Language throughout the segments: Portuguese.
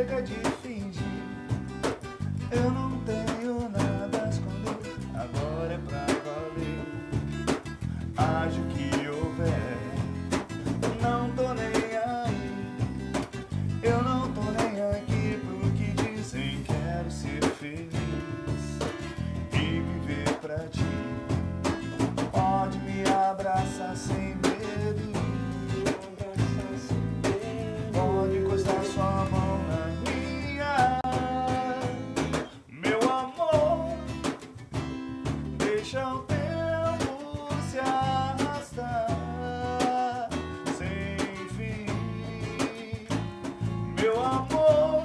chega de fingir. Eu não tenho nada a esconder, agora é pra valer. Haja o que houver, não tô nem aí. Eu não tô nem aqui pro que dizem. Quero ser feliz e viver pra ti. Pode me abraçar sem medo, pode encostar sua mão na minha. Meu amor, deixa o tempo se arrastar sem fim. Meu amor,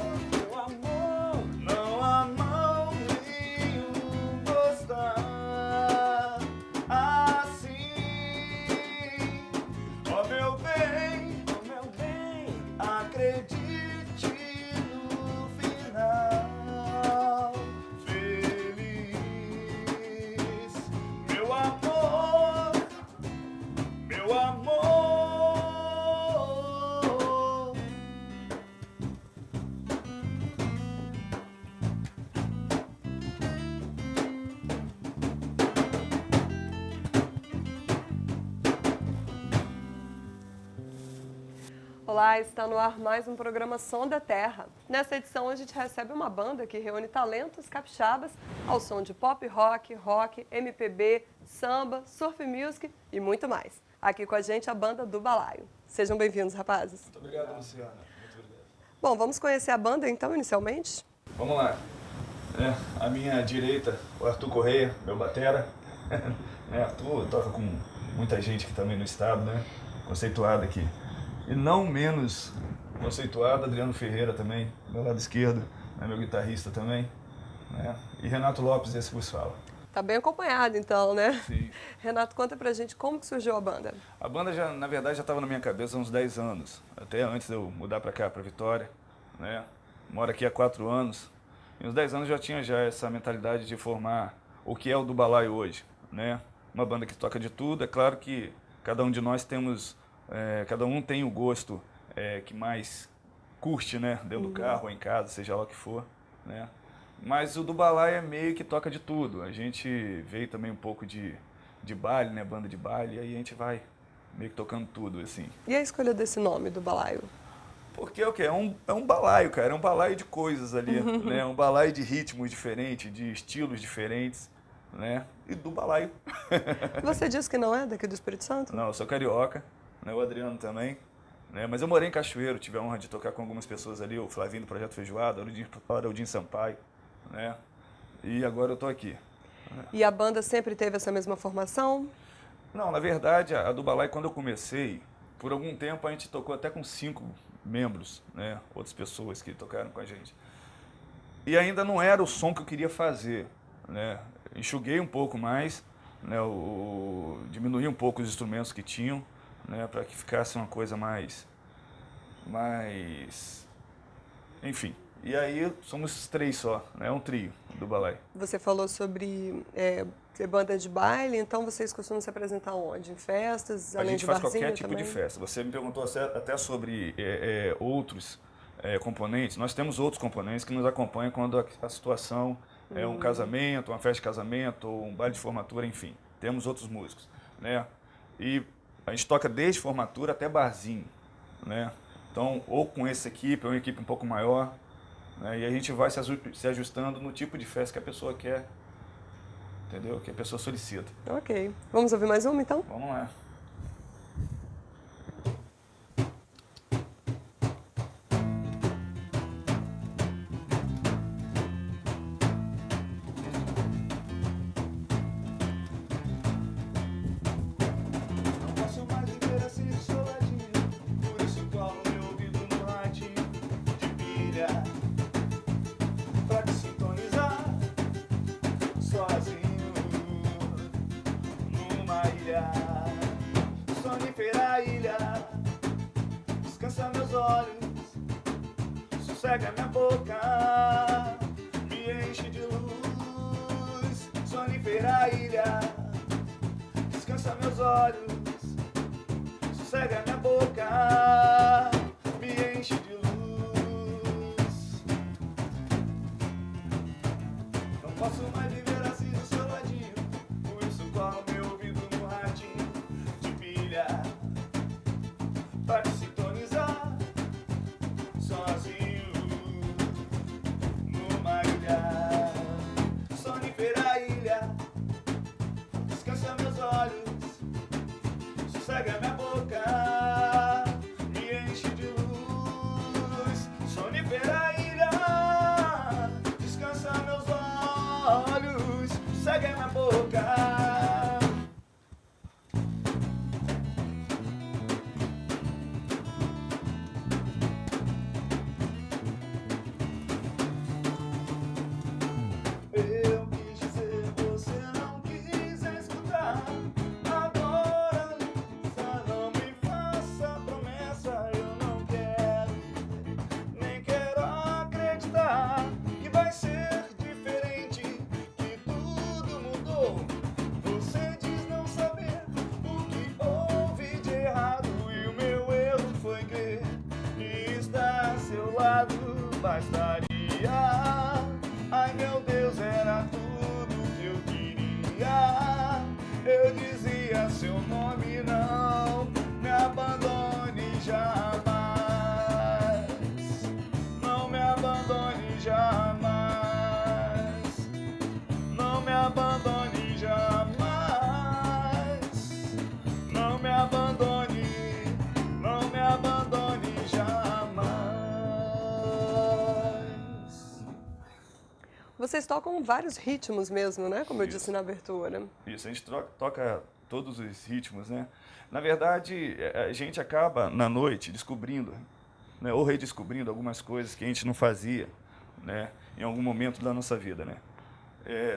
não há mal nenhum gostar assim. Ó meu bem, acredite no final feliz. Meu amor, meu amor. Olá, está no ar mais um programa Som da Terra. Nessa edição a gente recebe uma banda que reúne talentos capixabas ao som de pop rock, MPB, samba, surf music e muito mais. Aqui com a gente a banda do Balaio. Sejam bem-vindos, rapazes. Muito obrigado, Luciana. Muito obrigado. Bom, vamos conhecer a banda então, inicialmente? Vamos lá. À minha direita, o Arthur Correia, meu batera. Arthur toca com muita gente aqui também no estado, né? Conceituado aqui. E não menos conceituado, Adriano Ferreira também, do meu lado esquerdo, meu guitarrista também. E Renato Lopes, esse que vos fala. Tá bem acompanhado então, né? Sim. Renato, conta pra gente como que surgiu a banda. A banda, na verdade, já estava na minha cabeça há uns 10 anos, até antes de eu mudar para cá, para Vitória. Moro aqui há 4 anos. E uns 10 anos já tinha essa mentalidade de formar o que é o do Balaio hoje. Uma banda que toca de tudo. É claro que cada um de nós temos, cada um tem o gosto que mais curte, dentro do carro ou em casa, seja lá o que for. Mas o do Balaio é meio que toca de tudo. A gente veio também um pouco de baile, banda de baile, e aí a gente vai meio que tocando tudo, assim. E a escolha desse nome do Balaio? Porque o quê? É um balaio, cara. É um balaio de coisas ali, Um balaio de ritmos diferentes, de estilos diferentes, E do balaio. Você disse que não é daqui do Espírito Santo? Não, eu sou carioca, O Adriano também, Mas eu morei em Cachoeiro, tive a honra de tocar com algumas pessoas ali, o Flavinho do Projeto Feijoada, o Araudinho Sampaio, E agora eu tô aqui. E a banda sempre teve essa mesma formação? Não, na verdade, a do balaio, quando eu comecei, por algum tempo a gente tocou até com 5 membros, Outras pessoas que tocaram com a gente. E ainda não era o som que eu queria fazer, Enxuguei um pouco mais, diminuí um pouco os instrumentos que tinham, para que ficasse uma coisa mais... Enfim. E aí somos 3 só, um trio do Balaio. Você falou sobre ter banda de baile, então vocês costumam se apresentar onde? Em festas, além de barzinho também? A gente faz qualquer tipo de festa. Você me perguntou até sobre outros componentes. Nós temos outros componentes que nos acompanham quando a situação é um casamento, uma festa de casamento, ou um baile de formatura, enfim. Temos outros músicos, E a gente toca desde formatura até barzinho, Então, ou com essa equipe, ou uma equipe um pouco maior, E a gente vai se ajustando no tipo de festa que a pessoa quer, entendeu? Que a pessoa solicita. Ok. Vamos ouvir mais uma, então? Vamos lá. Sonífera ilha, descansa meus olhos, sossega minha boca, me enche de luz. Sonífera ilha, descansa meus olhos, sossega minha boca, me enche de luz. segue a minha boca, me enche de luz, sonífera ilha, descansa meus olhos, segue a minha boca. Eu quis dizer, você não quis escutar. Agora, Lisa, não me faça promessa. Eu não quero, nem quero acreditar que vai ser diferente, que tudo mudou. Você diz não saber o que houve de errado, e o meu erro foi crer que estar a seu lado bastaria. Ai meu Deus, era tudo que eu queria. Eu dizia seu nome, não me abandone jamais. Não me abandone jamais. Não me abandone jamais. Não me abandone. Não me abandone jamais. Vocês tocam vários ritmos mesmo, né? Como eu Isso. disse na abertura. Isso, a gente toca todos os ritmos, né? Na verdade, a gente acaba, na noite, descobrindo, né? Ou redescobrindo algumas coisas que a gente não fazia, né? Em algum momento da nossa vida, né?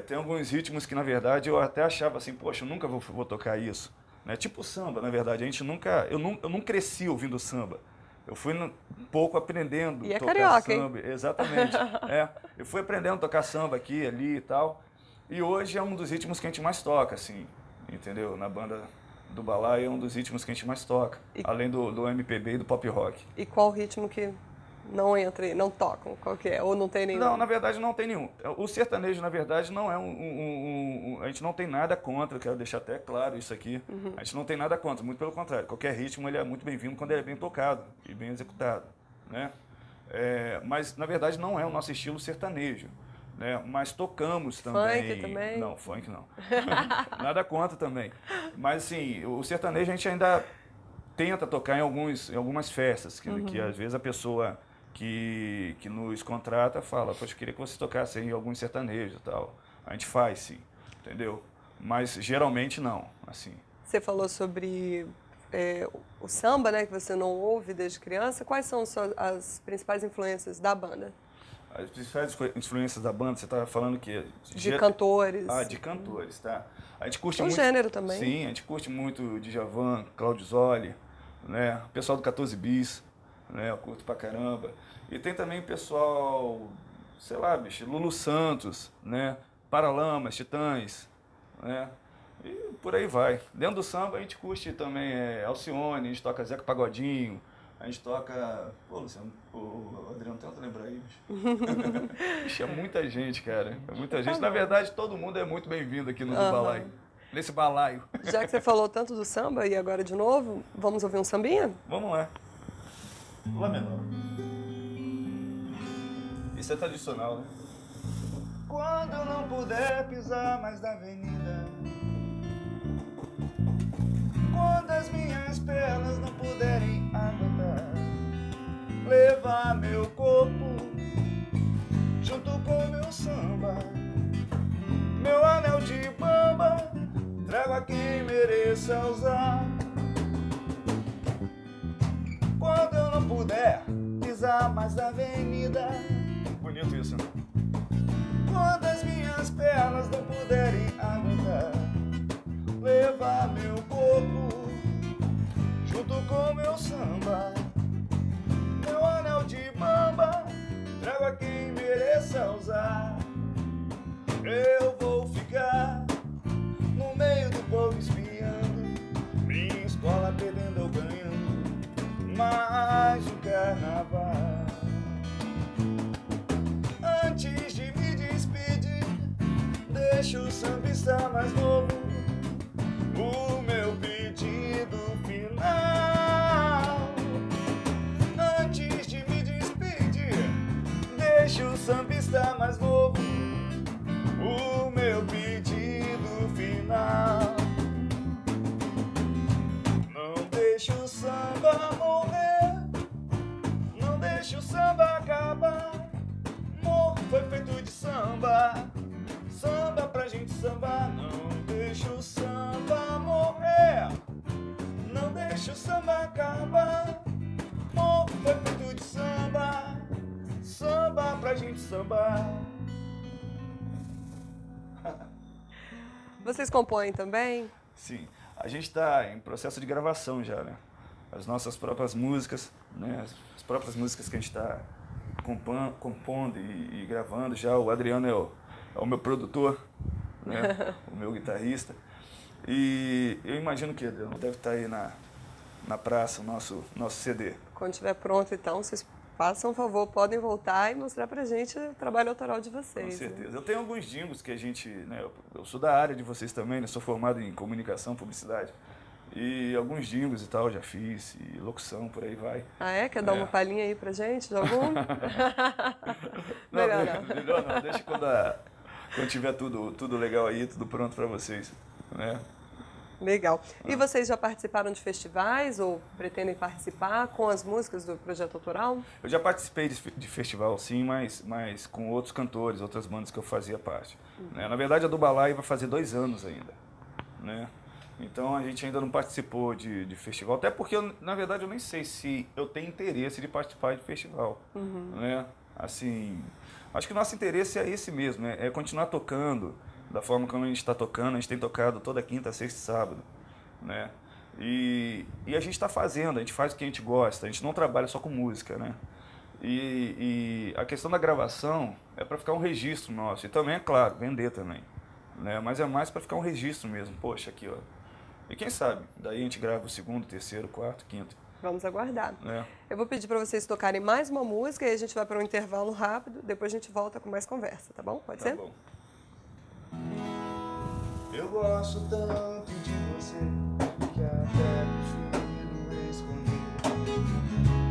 Tem alguns ritmos que, na verdade, eu até achava assim, poxa, eu nunca vou tocar isso. Né? Tipo samba, na verdade, a gente nunca... Eu não cresci ouvindo samba. Eu fui um pouco aprendendo E é tocar carioca, hein? samba. Exatamente. Eu fui aprendendo a tocar samba aqui, ali e tal. E hoje é um dos ritmos que a gente mais toca, assim, entendeu? Na banda do Balaio é um dos ritmos que a gente mais toca, além do MPB e do pop rock. E qual ritmo que não entra aí, não tocam? Qual que é? Ou não tem nenhum? Não, na verdade não tem nenhum. O sertanejo, na verdade, não é a gente não tem nada contra, quero deixar até claro isso aqui. A gente não tem nada contra, muito pelo contrário. Qualquer ritmo ele é muito bem-vindo quando ele é bem tocado e bem executado, né? Mas, na verdade, não é o nosso estilo sertanejo, né? Mas tocamos também... Funk também? Não, funk não. Nada contra também. Mas, assim, o sertanejo a gente ainda tenta tocar em algumas festas, que às vezes a pessoa que nos contrata fala, poxa, eu queria que você tocasse em alguns sertanejos e tal. A gente faz, sim, entendeu? Mas geralmente não, assim. Você falou sobre o samba, né, que você não ouve desde criança. Quais são as principais influências da banda? As principais influências da banda, você estava falando que... De cantores. Ah, de cantores, tá. A gente curte O muito... gênero também. Sim, a gente curte muito Djavan, Cláudio Zoli, né? O pessoal do 14 Bis, né? Eu curto pra caramba. E tem também o pessoal, sei lá, bicho, Lulu Santos, né? Paralamas, Titãs, né? E por aí vai. Dentro do samba a gente curte também Alcione, a gente toca Zeca Pagodinho, a gente toca... Pô, Luciano, o Adriano, tenta lembrar aí, bicho. Bicho, é muita gente, cara. É muita gente. Na verdade, todo mundo é muito bem-vindo aqui no Balaio. Nesse balaio. Já que você falou tanto do samba e agora de novo, vamos ouvir um sambinha? Vamos lá. Lá menor. Isso é tradicional, né? Quando eu não puder pisar mais na avenida, quando as minhas pernas não puderem aguentar, levar meu corpo junto com meu samba, meu anel de bamba, trago a quem mereça usar. Quando eu não puder pisar mais na avenida, bonito isso, né? Quando as minhas pernas não puderem aguentar, levar meu corpo junto com meu samba, meu anel de bamba, trago a quem mereça usar. Eu vou ficar no meio do povo espiando, minha escola perdendo ou ganhando mais um carnaval. Antes de me despedir, deixa o sambista mais novo, o meu pedido final. Antes de me despedir, deixa o sambista mais novo, o meu pedido final. Não deixe o samba morrer, não deixe o samba acabar. Morro foi feito de samba, samba pra gente sambar. Não deixe o samba morrer, não deixe o samba acabar. Morro foi feito de samba, samba pra gente sambar. Vocês compõem também? Sim, a gente está em processo de gravação já, né? As nossas próprias músicas, né? As próprias músicas que a gente está compondo e gravando já. O Adriano é o meu produtor, né? O meu guitarrista. E eu imagino que deve estar aí na praça o nosso CD. Quando estiver pronto, então, vocês façam um favor, podem voltar e mostrar pra gente o trabalho autoral de vocês. Com certeza. Né? Eu tenho alguns jingles que a gente, né, eu sou da área de vocês também, né, sou formado em comunicação, publicidade. E alguns jingles e tal, já fiz, e locução, por aí vai. Ah, é? Quer dar uma palhinha aí pra gente de algum? Melhor não. Melhor não, deixa quando tiver tudo legal aí, tudo pronto pra vocês, né? Legal. E vocês já participaram de festivais ou pretendem participar com as músicas do projeto autoral? Eu já participei de festival, sim, mas com outros cantores, outras bandas que eu fazia parte. Né? Na verdade, a do Balai vai fazer 2 anos ainda, né? Então, a gente ainda não participou de festival, até porque, na verdade, eu nem sei se eu tenho interesse de participar de festival, né? Assim, acho que o nosso interesse é esse mesmo, é continuar tocando da forma como a gente está tocando. A gente tem tocado toda quinta, sexta e sábado, né? E a gente está fazendo, a gente faz o que a gente gosta, a gente não trabalha só com música, né? E a questão da gravação é para ficar um registro nosso, e também, é claro, vender também, né? Mas é mais para ficar um registro mesmo, poxa, aqui, ó. E quem sabe, daí a gente grava o segundo, terceiro, quarto, quinto. Vamos aguardar. É. Eu vou pedir para vocês tocarem mais uma música e a gente vai para um intervalo rápido, depois a gente volta com mais conversa, tá bom? Pode ser? Tá bom. Eu gosto tanto de você que até prefiro esconder.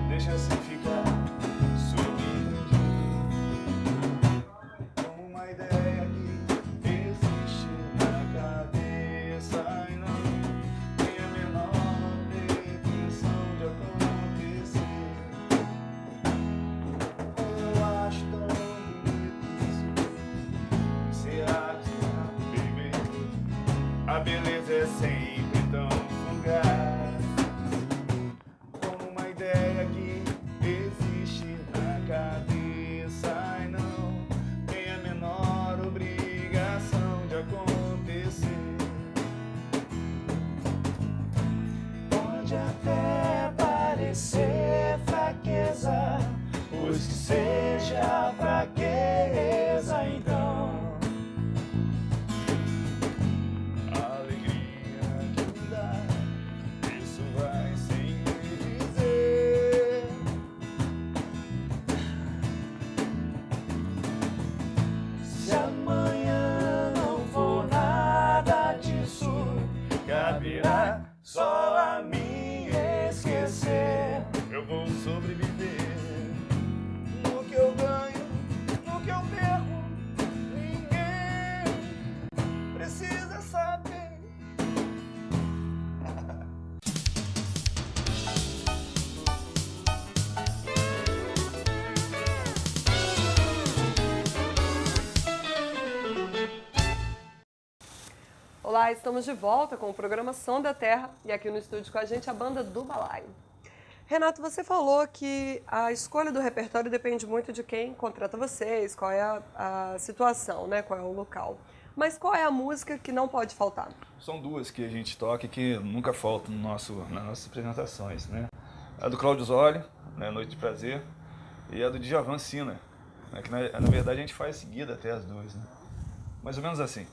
Deixa assim ficar subentendido, com uma ideia que existe na cabeça e não tem a menor pretensão de acontecer. Eu acho tão bonito isso. Será que a beleza é sempre tão fugaz, como uma ideia que existe na cabeça e não tem a menor obrigação de acontecer. Pode até parecer fraqueza, pois que seja fraqueza então. Só a mim esquecer. Eu vou sobreviver no que eu ganho, no que eu perco. Ninguém precisa saber. Olá, estamos de volta com o programa Som da Terra e aqui no estúdio com a gente a banda do Balai. Renato, você falou que a escolha do repertório depende muito de quem contrata vocês, qual é a situação, né? Qual é o local. Mas qual é a música que não pode faltar? São 2 que a gente toca e que nunca faltam nas nossas apresentações, né? A do Cláudio Zoli, né, Noite de Prazer, e a do Djavan Sina, né, que na verdade a gente faz seguida até as 2, né? Mais ou menos assim.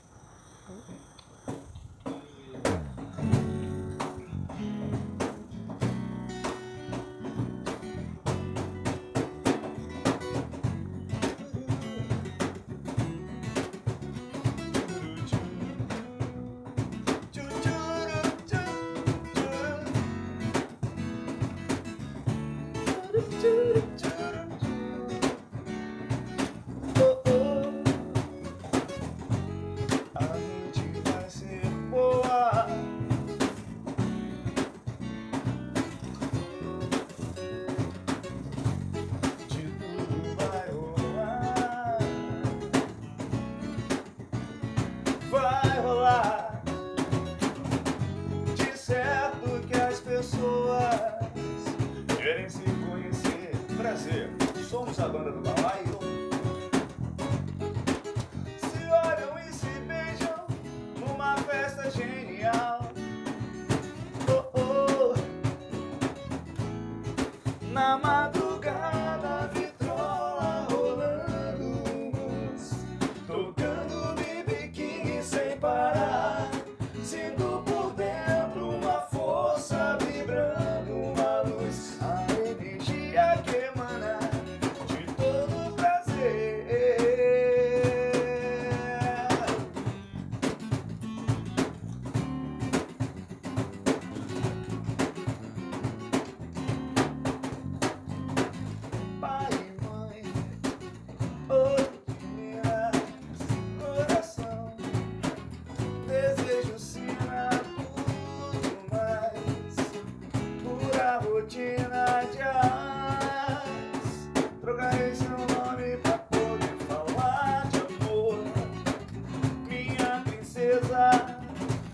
A noite vem se conhecer. Prazer, somos a banda do balaio. Se olham e se beijam numa festa genial. Oh, oh. Na madrugada, vitrola rolando, tocando BB King sem parar. Sinto por dentro uma força vibrando, uma luz, a energia que emana de todo prazer. Pai e mãe, oi menina, coração, desejo sina tudo mais, pura rotina de ais. Trocarei seu nome pra poder falar de amor, minha princesa,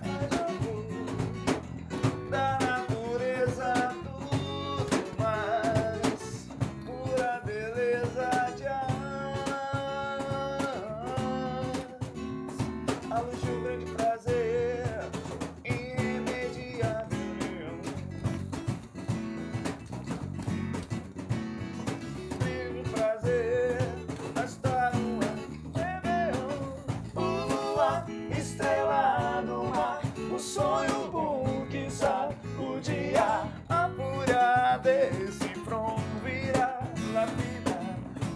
de amor, da natureza, tudo mais, pura beleza de a luz de um grande prazer imediato. Grande prazer, está no ar, o luar, estrela no mar, o sonho bom que sacudia a fúria desse front virar na vida.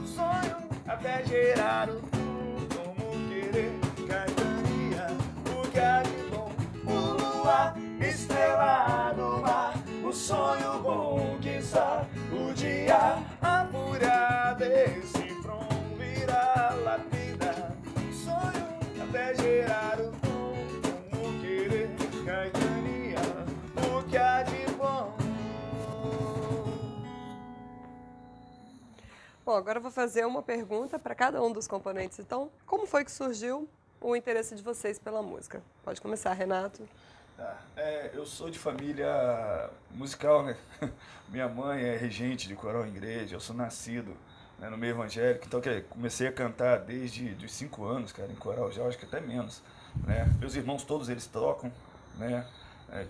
Sonho até gerar o como querer, caetania, o que há de bom. O luar, estrela no mar, o sonho bom que sacudia a fúria desse front virar la vida. Sonho até gerar o como querer, caetania, o que há de bom. Bom, agora eu vou fazer uma pergunta para cada um dos componentes. Então, como foi que surgiu o interesse de vocês pela música? Pode começar, Renato. Tá. Eu sou de família musical, né? Minha mãe é regente de coral em igreja, eu sou nascido, né, no meio evangélico, então comecei a cantar desde os 5 anos, cara, em coral já, acho que até menos, né? Meus irmãos todos eles tocam, né?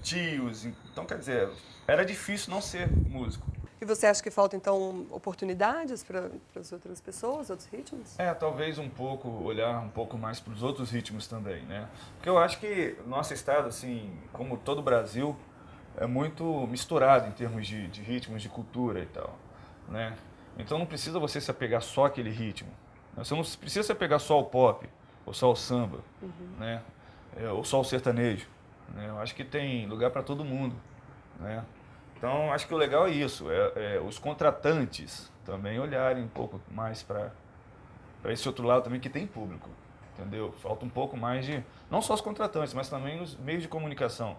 Tios, então quer dizer, era difícil não ser músico. E você acha que falta, então, oportunidades para as outras pessoas, outros ritmos? Talvez um pouco, olhar um pouco mais para os outros ritmos também, né? Porque eu acho que nosso estado, assim, como todo o Brasil, é muito misturado em termos de ritmos, de cultura e tal, né? Então não precisa você se apegar só àquele ritmo. Você não precisa se apegar só ao pop, ou só ao samba, né? Ou só ao sertanejo, né? Eu acho que tem lugar para todo mundo, né? Então, acho que o legal é isso, os contratantes também olharem um pouco mais para esse outro lado também que tem público, entendeu? Falta um pouco mais de, não só os contratantes, mas também os meios de comunicação,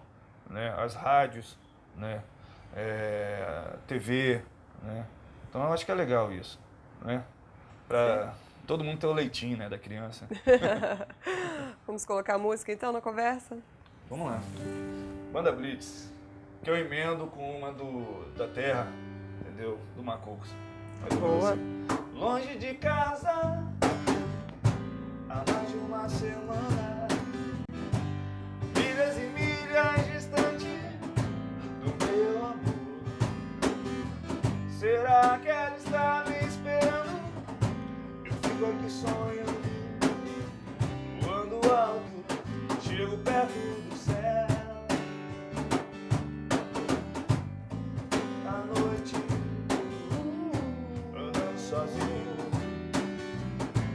né? As rádios, né? TV, né? Então, eu acho que é legal isso, né? Para todo mundo ter o leitinho, né, da criança. Vamos colocar a música, então, na conversa? Vamos lá. Banda Blitz. Que eu emendo com uma da Terra, entendeu? Do Macocos. Boa. Longe de casa, há mais de uma semana, milhas e milhas distante do meu amor. Será que ela está me esperando? Eu fico aqui sonhando, voando alto, chego perto do céu.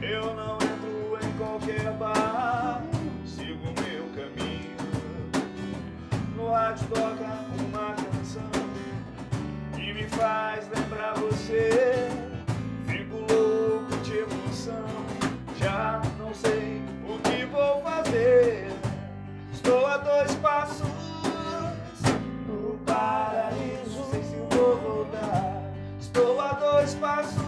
Eu não entro em qualquer bar, sigo meu caminho. No rádio toca uma canção que me faz lembrar você. Fico louco de emoção, já não sei o que vou fazer. Estou a 2 passos do paraíso, não sei se vou voltar. Estou a 2 passos,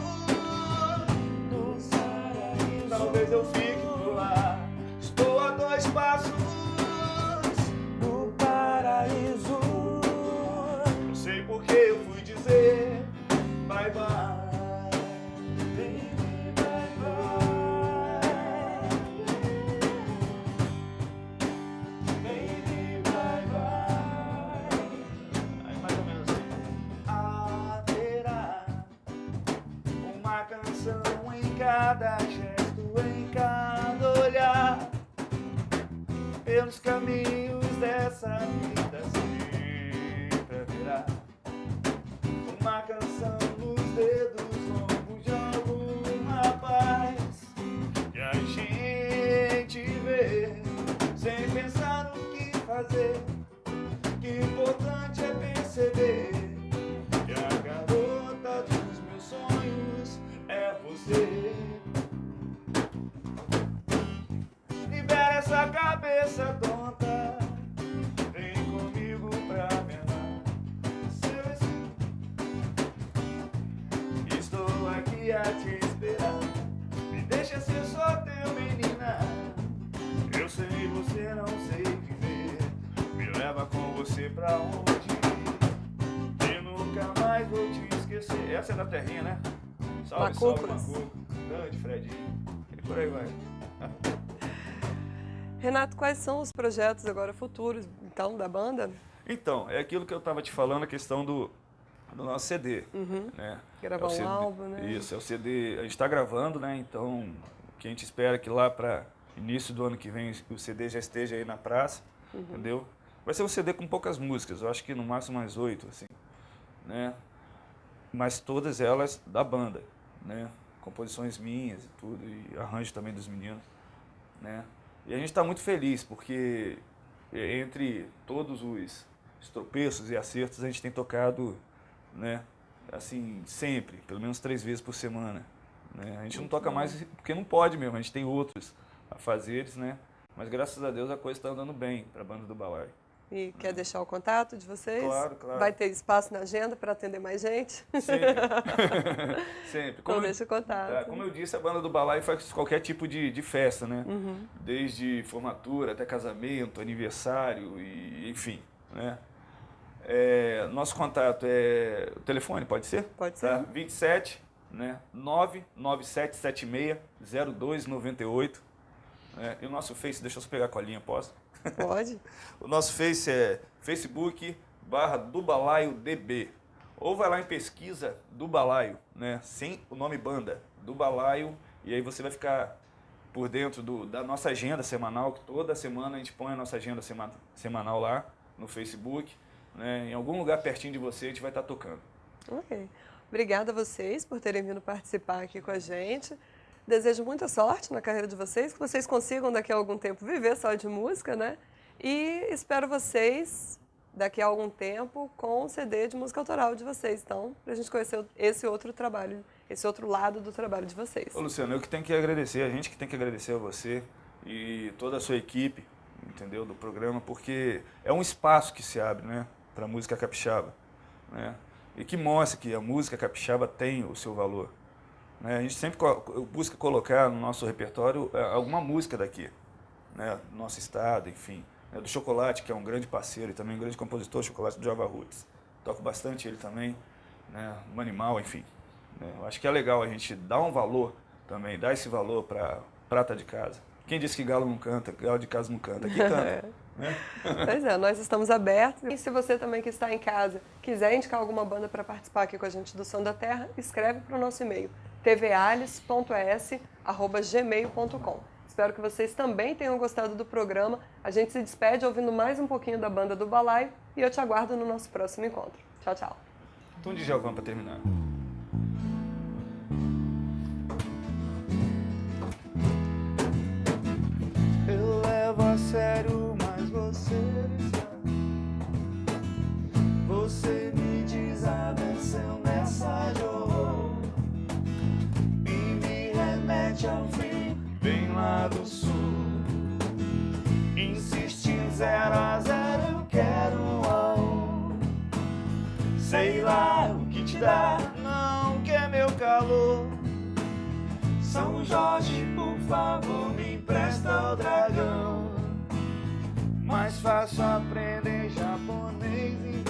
talvez eu fique por lá. Estou a 2 passos do paraíso. Não sei porque eu fui dizer bye bye. Baby, bye bye. Baby, bye bye. Aí mais ou menos assim. Haverá uma canção em cada gesto, em cada olhar, pelos caminhos dessa vida sempre haverá uma canção nos dedos longos de algum rapaz que a gente vê sem pensar no que fazer. Que importante é perceber que a garota dos meus sonhos é você. Libera essa cabeça tonta, vem comigo pra me amar. Estou aqui a te esperar, me deixa ser só teu, menina. Eu sei, você não sei viver, me leva com você pra onde ir, e nunca mais vou te esquecer. Essa é da terrinha, né? Salve, salve, Macuco, grande Fredinho, e por aí vai. Renato, quais são os projetos agora futuros, então, da banda? Então, é aquilo que eu estava te falando, a questão do nosso CD. Né? Gravar um álbum, né? Isso, é o CD, a gente está gravando, né? Então, o que a gente espera é que lá para início do ano que vem o CD já esteja aí na praça, entendeu? Vai ser um CD com poucas músicas, eu acho que no máximo mais 8, assim, né? Mas todas elas da banda, né? Composições minhas e tudo, e arranjo também dos meninos, né? E a gente está muito feliz, porque entre todos os tropeços e acertos, a gente tem tocado, né, assim, sempre, pelo menos 3 vezes por semana. Né? A gente não toca mais porque não pode mesmo, a gente tem outros afazeres, né? Mas graças a Deus a coisa está andando bem para a banda do Balaio. E quer deixar o contato de vocês? Claro, claro. Vai ter espaço na agenda para atender mais gente? Sempre. Sempre. Então deixa o contato. Como eu disse, a banda do Balaio faz qualquer tipo de festa, né? Desde formatura até casamento, aniversário, e enfim, né? Nosso contato é... O telefone, pode ser? Pode ser. Tá? 27, né? 99776-0298. E o nosso Face, deixa eu só pegar a colinha, posso? Pode. O nosso Face é Facebook/DoBalaioDB. Ou vai lá em pesquisa do Balaio, né? Sem o nome banda, do Balaio, e aí você vai ficar por dentro da nossa agenda semanal, que toda semana a gente põe a nossa agenda semanal lá no Facebook, né? Em algum lugar pertinho de você a gente vai estar tocando. Ok. Obrigada a vocês por terem vindo participar aqui com a gente. Desejo muita sorte na carreira de vocês, que vocês consigam daqui a algum tempo viver só de música, né? E espero vocês daqui a algum tempo com o CD de música autoral de vocês, então, para a gente conhecer esse outro trabalho, esse outro lado do trabalho de vocês. Ô, Luciano, eu que tenho que agradecer, a gente que tem que agradecer a você e toda a sua equipe, entendeu, do programa, porque é um espaço que se abre, né, para a música capixaba, né? E que mostra que a música capixaba tem o seu valor. A gente sempre busca colocar no nosso repertório alguma música daqui, né, do nosso estado, enfim. Do Chocolate, que é um grande parceiro e também um grande compositor, Chocolate do Java Roots. Toco bastante ele também, né, no Animal, enfim. Eu acho que é legal a gente dar um valor também, dar esse valor para prata de casa. Quem disse que galo não canta, galo de casa não canta, aqui canta. Né? Pois é, nós estamos abertos. E se você também que está em casa quiser indicar alguma banda para participar aqui com a gente do Som da Terra, escreve para o nosso e-mail tvales.es@gmail.com. Espero que vocês também tenham gostado do programa. A gente se despede ouvindo mais um pouquinho da banda do Balaio e eu te aguardo no nosso próximo encontro. Tchau, tchau. Tom de Djavan para terminar. Eu levo a sério, mas você sabe. Você me desabençoou nessa dor e me remete ao fim, bem lá do sul. Insiste em 0-0, eu quero 1-1. Sei lá o que te dá, não quer meu calor. São Jorge, por favor, me empresta o dragão. Mais fácil aprender japonês e